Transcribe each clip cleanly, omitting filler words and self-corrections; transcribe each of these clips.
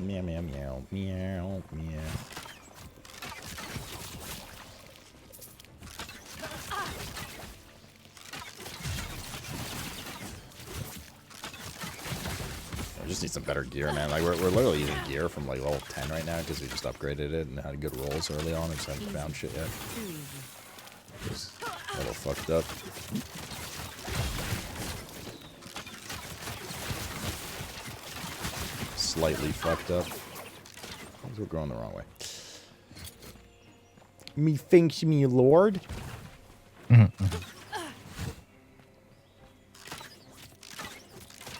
Meow, meow, meow, meow, meow. I just need some better gear, man. Like, we're literally using gear from, like, level 10 right now because we just upgraded it and had good rolls early on and just haven't found shit yet. Just a little fucked up. Slightly fucked up. We're going the wrong way. Methinks me, lord. If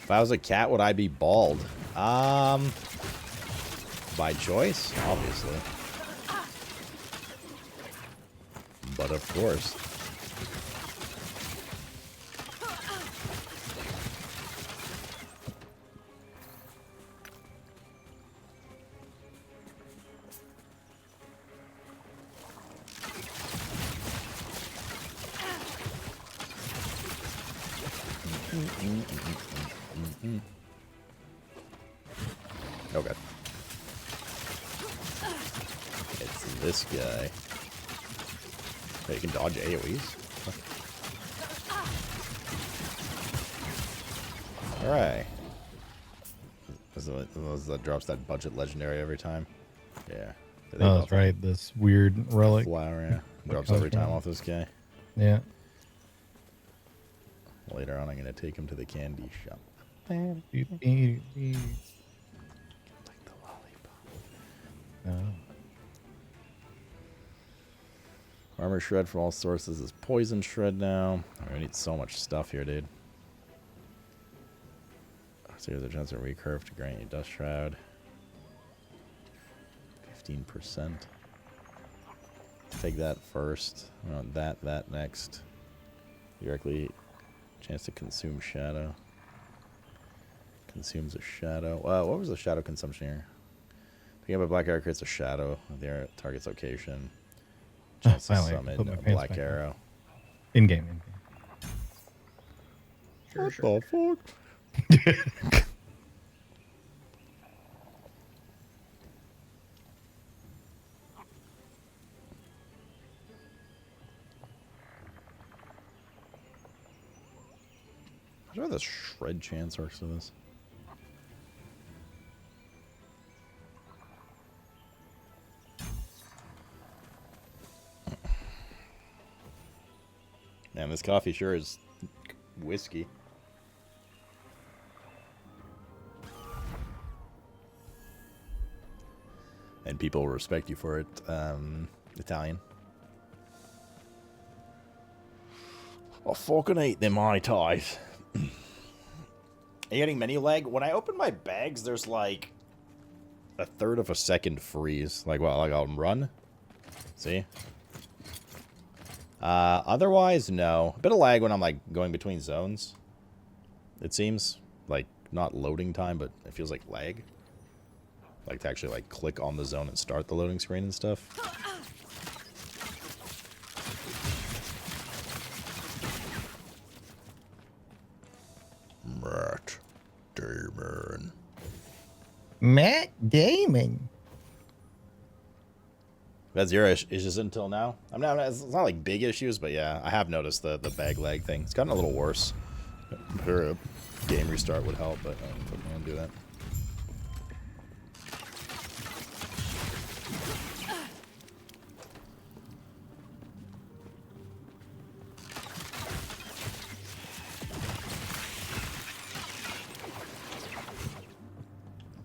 I was a cat, would I be bald? By choice, obviously. But of course. Okay. It's this guy. Oh, you can dodge AoEs? Alright. That drops that budget legendary every time. Yeah. Oh, that's right. This weird relic. Flower, yeah. Drops every time off this guy. Yeah. Later on, I'm going to take him to the candy shop. Like the lollipop. Oh. Armor shred from all sources is poison shred now. We need so much stuff here, dude. So here's a chance to recurve to grant you dust shroud. 15%. Take that first. We want that next. Directly. Chance to consume shadow. Consumes a shadow. What was the shadow consumption here? Picking up a black arrow creates a shadow of the target's location. Chance to summon a black arrow. In-game. What the fuck? I wonder how the shred chance works with this. Man, this coffee sure is whiskey. And people respect you for it. Italian. I fucking hate them Mai Tais. Are you getting menu lag? When I open my bags, there's like a third of a second freeze. Like, well, like I'll run. See? Otherwise, no. A bit of lag when I'm like going between zones. It seems like not loading time, but it feels like lag. Like to actually like click on the zone and start the loading screen and stuff. Matt Damon. Matt Damon. That's your issues until now. It's not like big issues, but yeah, I have noticed the bag lag thing. It's gotten a little worse. Sure, a game restart would help, but I don't do that.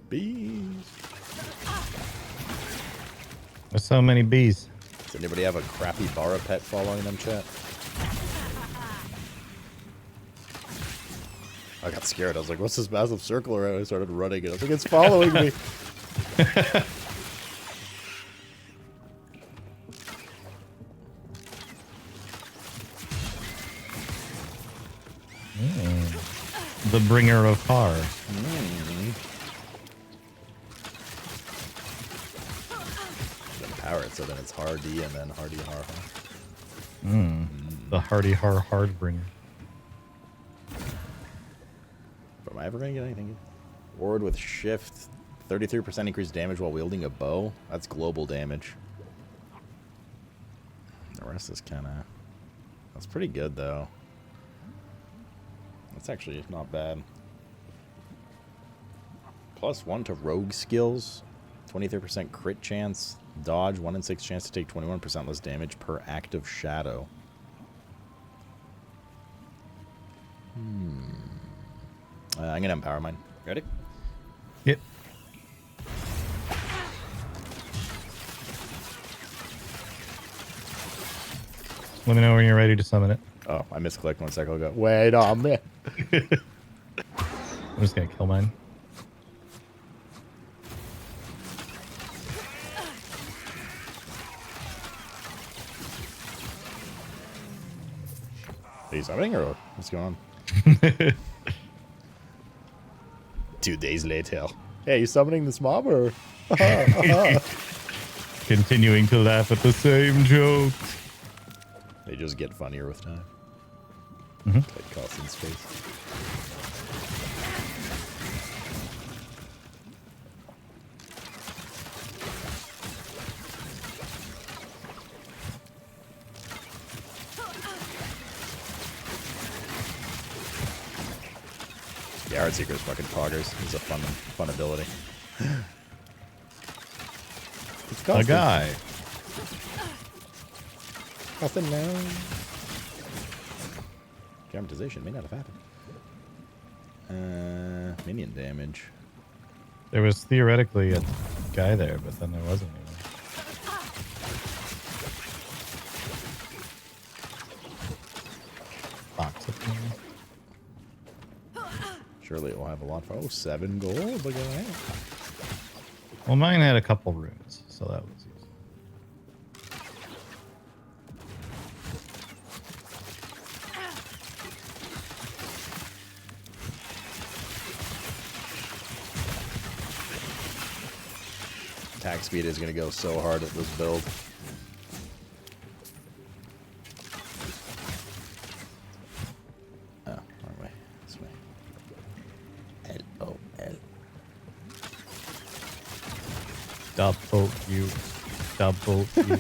Bees. There's so many bees. Does anybody have a crappy Bara pet following them, chat? I got scared. I was like, what's this massive circle around? I started running and I was like, it's following me. The bringer of har. Power it so then it's hardy and then hardy har har. The hardy har hard bringer. But am I ever gonna get anything? Ward with shift 33% increased damage while wielding a bow. That's global damage. The rest is kind of... That's pretty good, though. That's actually not bad. +1 to rogue skills. 23% crit chance. Dodge. 1 in 6 chance to take 21% less damage per active shadow. I'm going to empower mine. Ready? Yep. Let me know when you're ready to summon it. Oh, I misclicked 1 second ago. Wait a minute. I'm just going to kill mine. Are you summoning or what's going on? 2 days later. Hey, you summoning this mob or? Continuing to laugh at the same jokes. They just get funnier with time. Like costing space. Yeah, Heartseeker's fucking poggers. He's a fun ability. It's A guy. Nothing now. Dramatization may not have happened. Minion damage. There was theoretically a guy there, but then there wasn't anyone. Box of them. Surely it will have a lot for 7 gold. Look at that. Well, mine had a couple runes, so that was easy. Attack speed is going to go so hard at this build. Oh, wrong way. This way. L-O-L. Double you. Double you.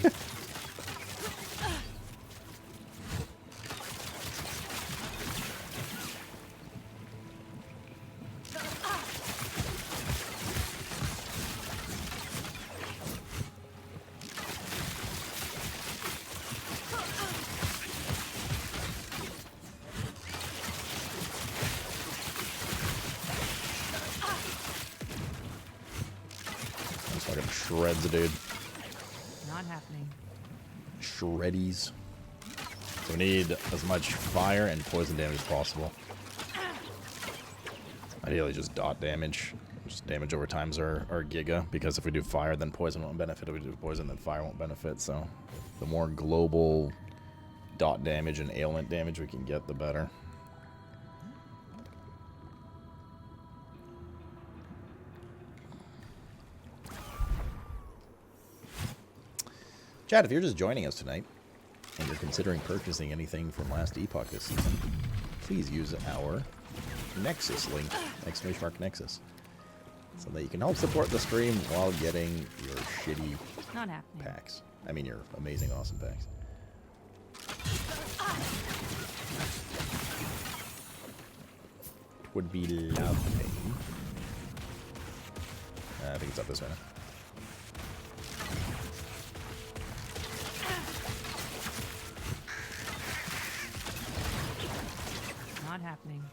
Fucking shreds a dude. Not happening. Shreddies. So we need as much fire and poison damage as possible. Ideally just dot damage. Just damage over times our giga, because if we do fire then poison won't benefit. If we do poison then fire won't benefit. So the more global dot damage and ailment damage we can get, the better. Chad, if you're just joining us tonight and you're considering purchasing anything from last Epoch this season, please use our Nexus link, !Nexus, so that you can help support the stream while getting your shitty Not happening. packs. I mean, your amazing, awesome packs. Would be lovely. I think it's up this way now. Not happening.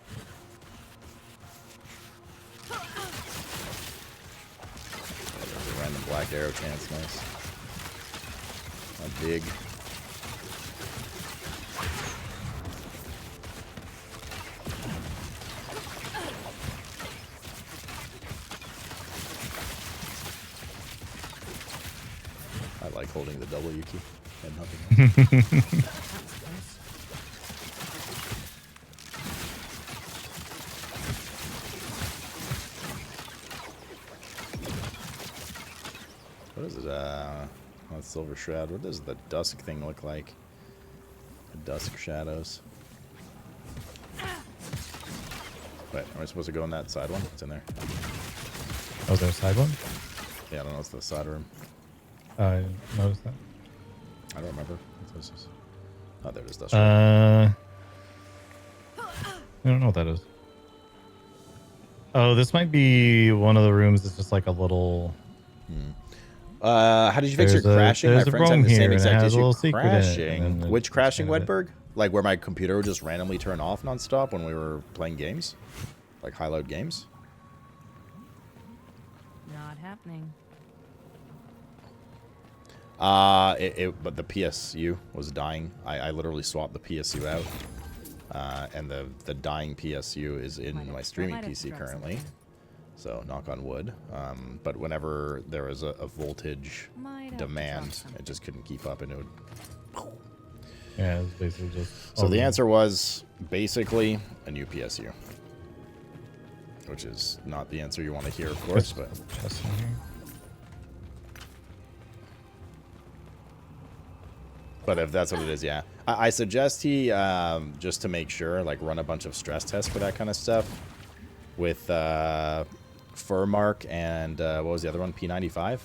There's a random black arrow chance, nice. Not big. I like holding the W key and nothing else. What is it? That's Silver Shroud. What does the dusk thing look like? The dusk shadows. Wait, am I supposed to go in that side one? It's in there. Oh, there's a side one? Yeah, I don't know. It's the side room. I didn't notice that. I don't remember. What this is. Oh, there it is. That's I don't know what that is. Oh, this might be one of the rooms that's just like a little... How did you fix your crashing? There's My a friends had room the same here, and it exact has a issue little secret in it, and crashing. then Which it's crashing, kind of Wedberg? Like where my computer would just randomly turn off nonstop when we were playing games? Like high-load games? Not happening. But the PSU was dying. I literally swapped the PSU out. And the dying PSU is in my streaming PC currently. So, knock on wood. But whenever there was a voltage demand, it just couldn't keep up and it would... Yeah, it's basically just... So the answer was basically a new PSU. Which is not the answer you want to hear, of course, but... Chest in here. But if that's what it is, yeah. I suggest he, just to make sure, like, run a bunch of stress tests for that kind of stuff. With, Furmark and, what was the other one? P95?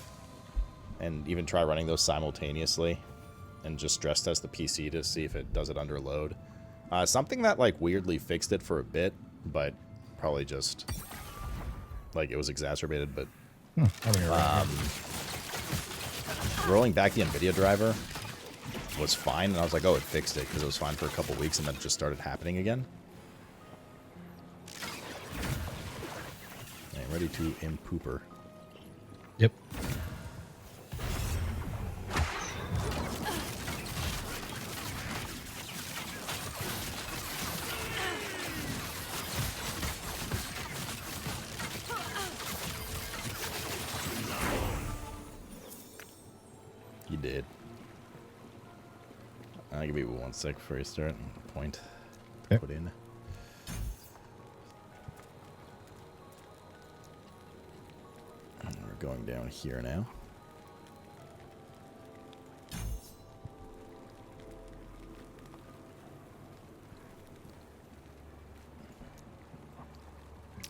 And even try running those simultaneously. And just stress test the PC to see if it does it under load. Something that, like, weirdly fixed it for a bit, but probably just, like, it was exacerbated, but... rolling back the NVIDIA driver was fine, and I was like, oh, it fixed it, because it was fine for a couple weeks, and then it just started happening again. Okay, ready to impooper. Yep. You did. I'll give you 1 sec before you start. Point. Okay. Put in. And we're going down here now.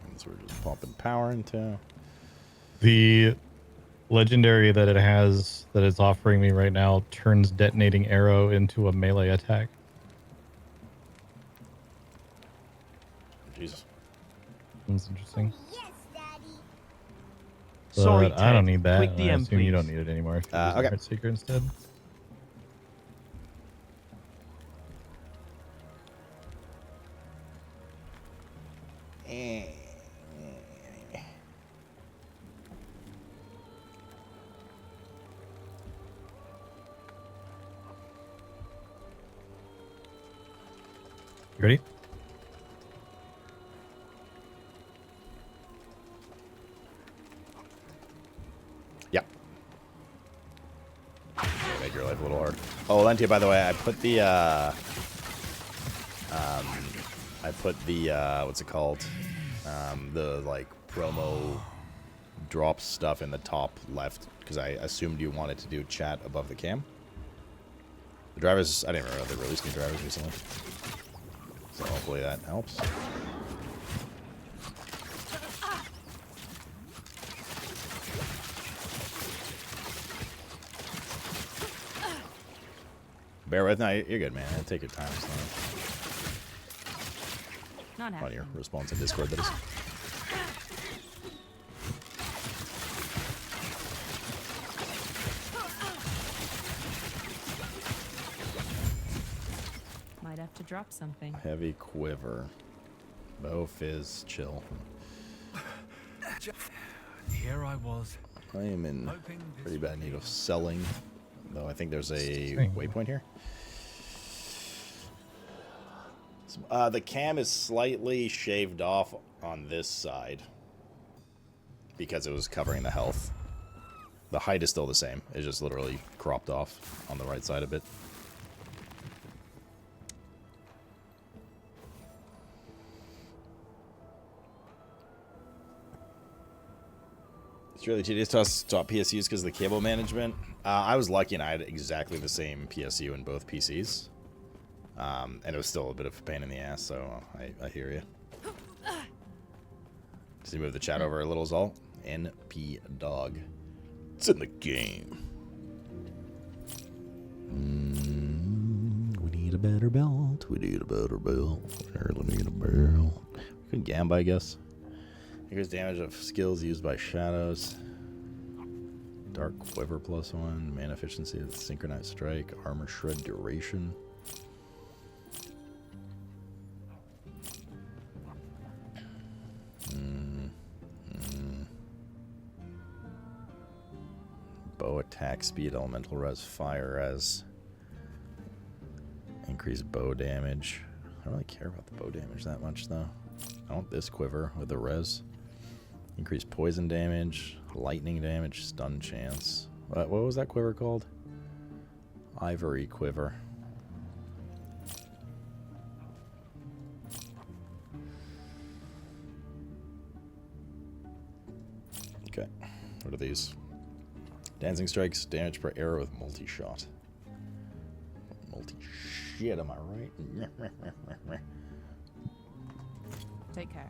And so we're just pumping power into. The legendary that it has, that it's offering me right now, turns detonating arrow into a melee attack. Jesus. That's interesting. Yes, Daddy. But Sorry, I Ted. don't need that. Quick I DM, assume you please. don't need it anymore. If you use Okay. Heart Seeker instead. You ready? Yep. Make your life a little hard. Oh, Lentia, by the way, I put the, what's it called? The, like, promo drop stuff in the top left, because I assumed you wanted to do chat above the cam. The drivers, I didn't remember they released new drivers recently. So hopefully that helps. Bear with me. You're good, man. Take your time. It's Not on happening. your response in Discord, that is. Might have to drop something. Heavy quiver. Bow fizz, chill. Here I was. I am in pretty bad need of selling, though I think there's a Interesting. waypoint here. The cam is slightly shaved off on this side because it was covering the health. The height is still the same. It's just literally cropped off on the right side a bit. It's really tedious to stop PSUs because of the cable management. I was lucky and I had exactly the same PSU in both PCs. And it was still a bit of a pain in the ass, so I hear you. Does he move the chat over a little, Zalt? NP dog. It's in the game. We need a better belt. We need a better belt. We really need a belt. We can gamba, I guess. Increase damage of skills used by shadows. Dark quiver +1. Mana efficiency. Synchronized strike. Armor shred duration. Bow attack speed, elemental res, fire res. Increase bow damage. I don't really care about the bow damage that much though. I want this quiver with the res. Increase poison damage, lightning damage, stun chance. What was that quiver called? Ivory quiver. Okay, what are these? Dancing strikes, damage per arrow with multi-shot. Multi-shit, am I right? Take care.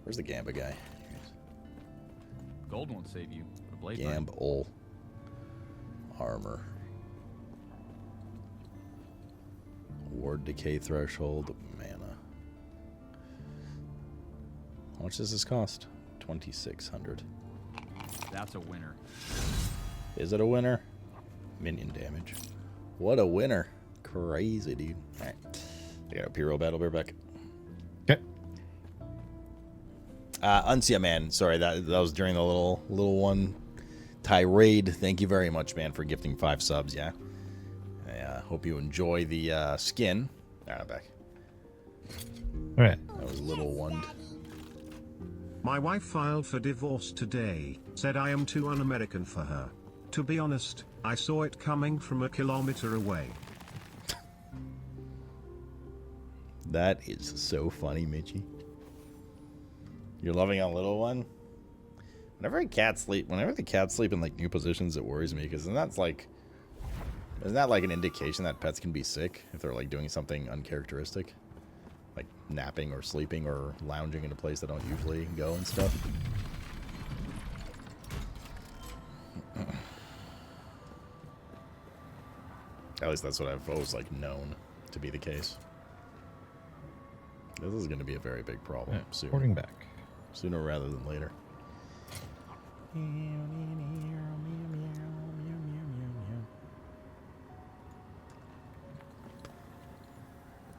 Where's the Gamba guy? Gold won't save you. But a blade Gambol. Armor. Ward decay threshold. Mana. How much does this cost? 2,600. That's a winner. Is it a winner? Minion damage. What a winner. Crazy, dude. Alright. I got a Pyro Battle Bear back. Okay. Uncia, man. Sorry, that was during the little one tirade. Thank you very much, man, for gifting 5 subs, yeah? I hope you enjoy the skin. Alright, I'm back. Alright. That was little one. My wife filed for divorce today, said I am too un-American for her. To be honest, I saw it coming from a kilometer away. That is so funny, Mitchie. You're loving a little one? Whenever the cats sleep in like new positions, it worries me because isn't that like an indication that pets can be sick if they're like doing something uncharacteristic? Like napping or sleeping or lounging in a place they don't usually go and stuff. At least that's what I've always like known to be the case. This is going to be a very big problem soon. Reporting back. Sooner rather than later.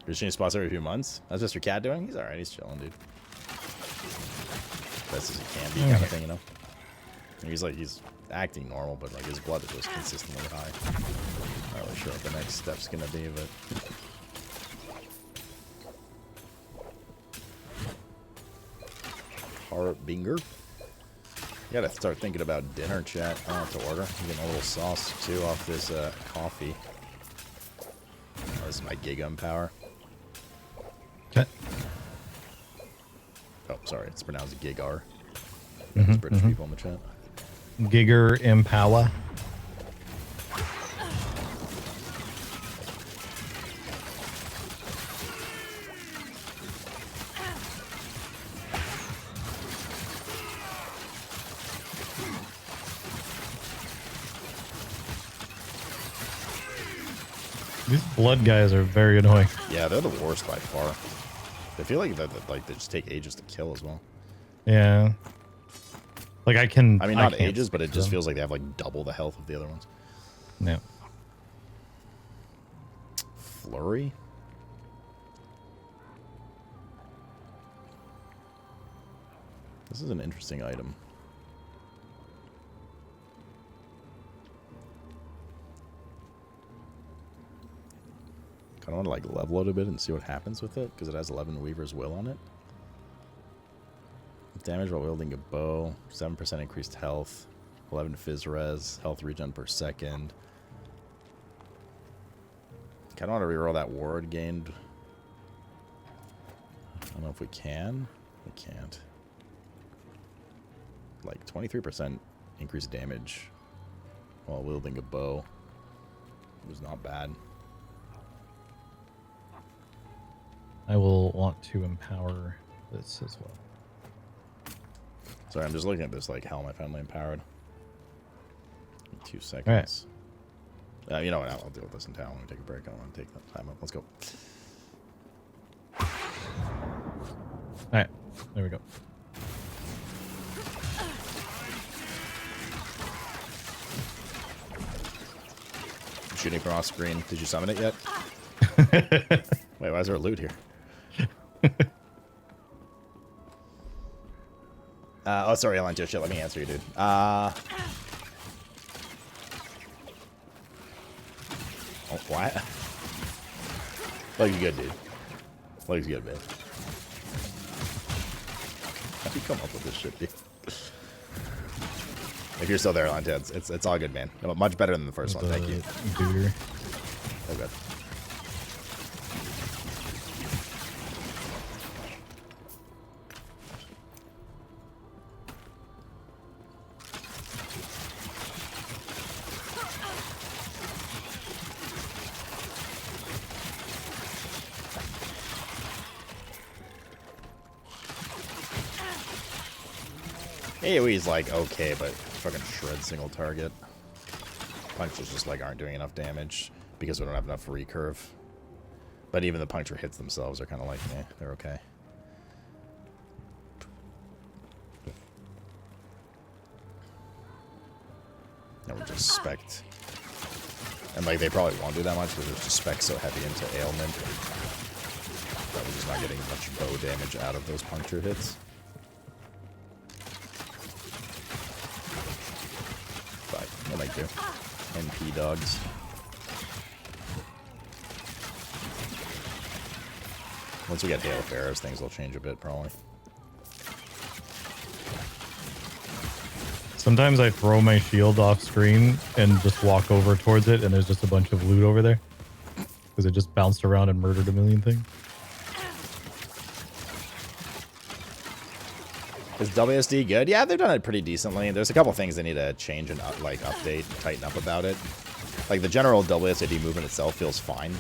You're changing spots every few months? That's Mr. Cat doing? He's alright, he's chilling, dude. Best as he can be, kind of thing, you know? He's acting normal, but like his blood is just consistently high. Not really sure what the next step's gonna be, but Binger. You gotta start thinking about dinner, chat. I don't have to order. I'm getting a little sauce too off this coffee. Oh, this is my Gigum power. Okay. Oh, sorry, it's pronounced Gigar. There's British people in the chat. Giger Impala. These blood guys are very annoying. Yeah, they're the worst by far. They feel like they just take ages to kill as well. Yeah. Like I mean, not ages, but it just feels like they have like double the health of the other ones. Yeah. Flurry? This is an interesting item. Kind of want to like level it a bit and see what happens with it, because it has 11 Weaver's Will on it. Damage while wielding a bow, 7% increased health, 11 Fizz res, health regen per second. Kind of want to reroll that ward gained. I don't know if we can. We can't. Like 23% increased damage while wielding a bow. It was not bad. I will want to empower this as well. Sorry, I'm just looking at this, like, how am I finally empowered? 2 seconds. You know what? I'll deal with this in town. I'm going to take a break. I don't want to take that time up. Let's go. Alright, there we go. Shooting from off screen. Did you summon it yet? Wait, why is there a loot here? Oh, sorry, Alento. Shit, let me answer you, dude. Oh, what? Looks good, dude. Looks good, man. How'd you come up with this shit, dude? If you're still there, Alento, it's all good, man. No, much better than the first one. Thank you. Booter. Oh, good. AoE's like okay, but fucking shred single target. Punches just like aren't doing enough damage because we don't have enough recurve. But even the puncture hits themselves are kind of like, eh, they're okay. And we just spect. And like they probably won't do that much because there's just spec so heavy into ailment that we're just not getting much bow damage out of those puncture hits. What do I do? NP dogs. Once we get Hail of Arrows, things will change a bit, probably. Sometimes I throw my shield off screen and just walk over towards it, and there's just a bunch of loot over there. Because it just bounced around and murdered a million things. Is WSD good? Yeah, they've done it pretty decently. There's a couple things they need to change and like update and tighten up about it. Like the general WSD movement itself feels fine.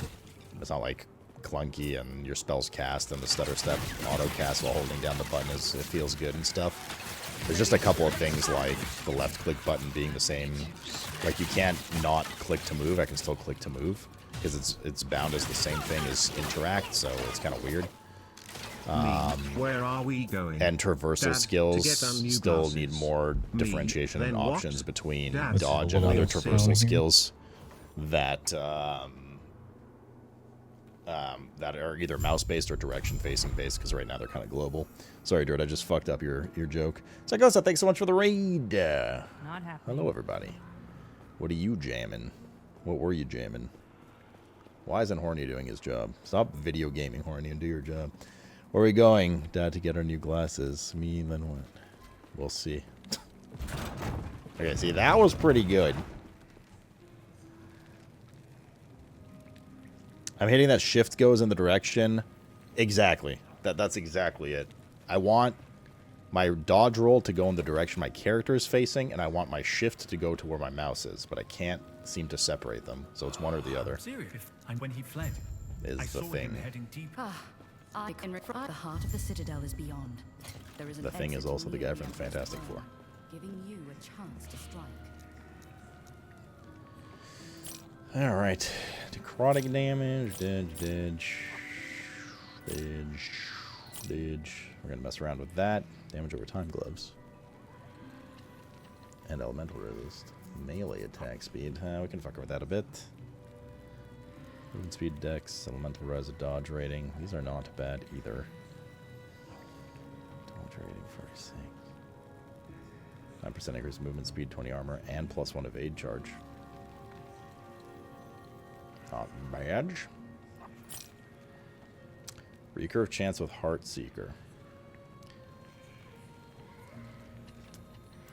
It's not like clunky and your spells cast and the stutter step auto cast while holding down the button it feels good and stuff. There's just a couple of things like the left click button being the same. Like you can't not click to move. I can still click to move because it's bound as the same thing as interact, so it's kind of weird. Where are we going? And traversal Dad, skills still glasses. need more Me, differentiation and then what? options between Dad, dodge and what other else traversal down here? skills that that are either mouse-based or direction-facing based, because right now they're kind of global. Sorry, Dirt, I just fucked up your joke. Psychosa, thanks so much for the raid. Not happening. Hello, everybody. What are you jamming? What were you jamming? Why isn't Horny doing his job? Stop video gaming, Horny, and do your job. Where are we going, Dad, to get our new glasses? Me, then what? We'll see. Okay, see, that was pretty good. I'm hitting that shift goes in the direction. Exactly. That's exactly it. I want my dodge roll to go in the direction my character is facing, and I want my shift to go to where my mouse is, but I can't seem to separate them, so it's one or the other. Serious. And when he fled, Is I the saw thing. him heading deep. I can refer the heart of the citadeL is beyond. There is an The thing is exit also the guy immediately from after Fantastic this Four. zone, giving you a chance to strike. Alright. Necrotic damage, didge. We're gonna mess around with that. Damage over time gloves. And elemental resist. Melee attack speed. We can fuck with that a bit. Movement speed, dex, elemental res, dodge rating. These are not bad either. Dodge rating 46. 9% increase movement speed, 20 armor, and +1 evade charge. Not bad. Recurve chance with Heartseeker.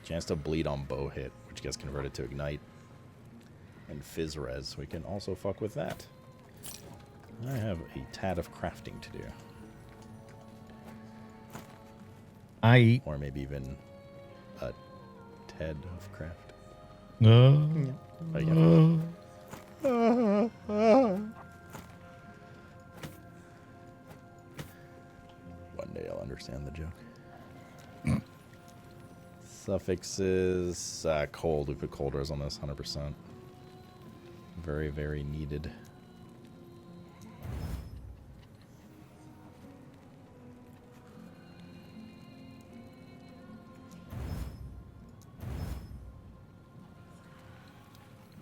Chance to bleed on bow hit, which gets converted to ignite. And Fizz res. We can also fuck with that. I have a tad of crafting to do. Or maybe even a tad of craft. No. Oh, yeah. understand the joke. Suffixes, cold. We put cold res on this, 100%. Very, very needed.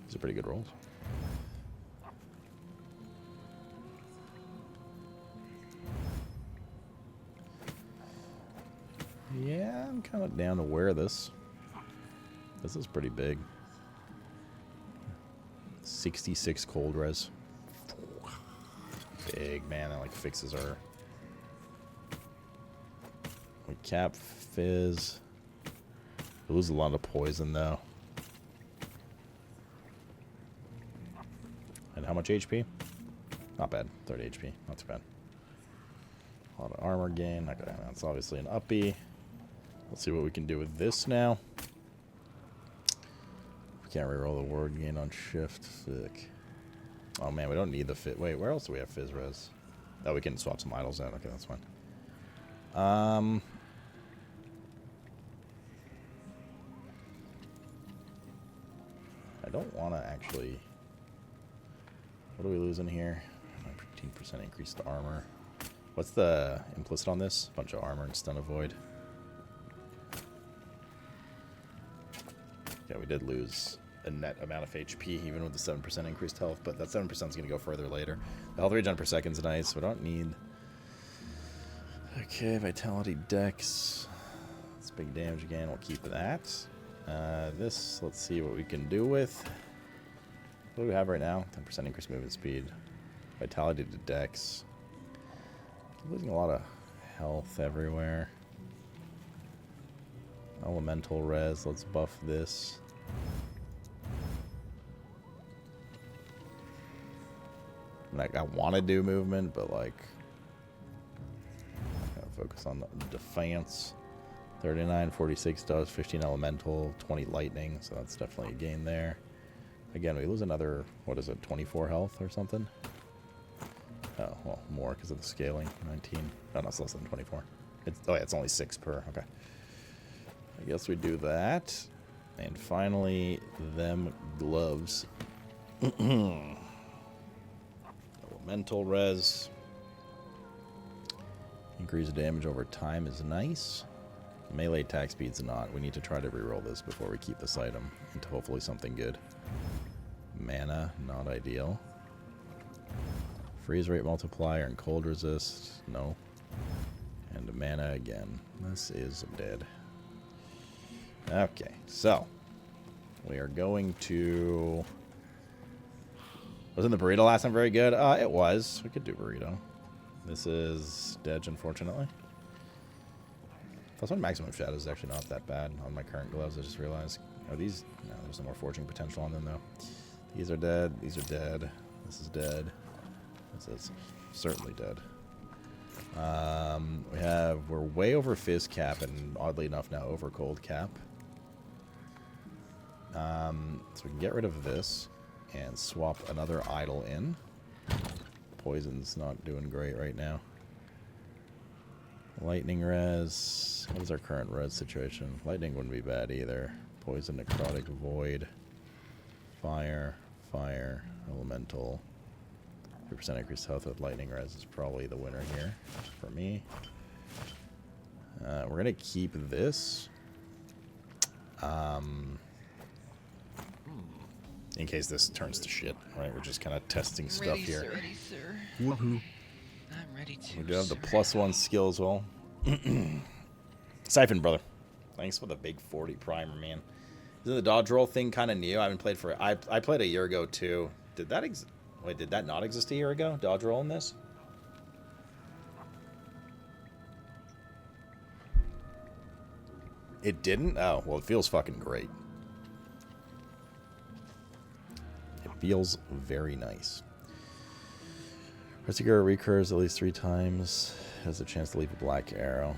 These are pretty good rolls. Yeah, I'm kind of down to wear this. This is pretty big. 66 cold res. Big, man. That like fixes our... We cap fizz. We lose a lot of poison though. And how much HP? Not bad. 30 HP. Not too bad. A lot of armor gain. Okay, that's obviously an uppie. Let's see what we can do with this now. We can't reroll the word gain on shift. Sick. Oh man, we don't need the fit. Wait, where else do we have fizz res? Oh, we can swap some idols out. Okay, that's fine. I don't want to actually... What do we lose in here? 15% increased armor. What's the implicit on this? Bunch of armor and stun avoid. Yeah, we did lose a net amount of HP, even with the 7% increased health, but that 7% is going to go further later. The health regen per second is nice. We don't need... Okay, vitality dex. That's big damage again. We'll keep that. This, let's see what we can do with. What do we have right now? 10% increased movement speed. Vitality to dex. Keep losing a lot of health everywhere. Elemental res. Let's buff this. Like, I want to do movement, but like, I'm gonna focus on the defense. 39, 46 does, 15 elemental, 20 lightning, so that's definitely a gain there. Again, we lose another, what is it, 24 health or something? Oh, well, more because of the scaling. 19. Oh, no, it's less than 24. It's, oh, yeah, it's only 6 per. Okay. I guess we do that. And finally, them gloves. Elemental res. Increase damage over time is nice. Melee attack speed's not. We need to try to reroll this before we keep this item into hopefully something good. Mana, not ideal. Freeze rate multiplier and cold resist, no. And mana again. This is dead. Okay, so we are going to... Wasn't the burrito last time very good? It was. We could do burrito. This is dead, unfortunately. Plus one maximum shadow is actually not that bad on my current gloves, I just realized. Oh, these... No, there's no more forging potential on them, though. These are dead. These are dead. This is dead. This is certainly dead. We're way over fizz cap and oddly enough now over cold cap. So we can get rid of this and swap another idol in. Poison's not doing great right now. Lightning res. What is our current res situation? Lightning wouldn't be bad either. Poison, necrotic, void, fire, fire, elemental. 3% increased health with lightning res is probably the winner here for me. We're gonna keep this. In case this turns to shit, right? We're just kind of testing stuff here. Sir, ready, sir. Woohoo. I'm ready to. We do have the sir. +1 skill as well. Siphon, brother. Thanks for the big 40 primer, man. Isn't the dodge roll thing kind of new? I haven't played for... I played a year ago, too. Did that Wait, did that not exist a year ago? Dodge roll in this? It didn't? Oh, well, it feels fucking great. It feels very nice. Restigura recurs at least 3 times. Has a chance to leave a black arrow.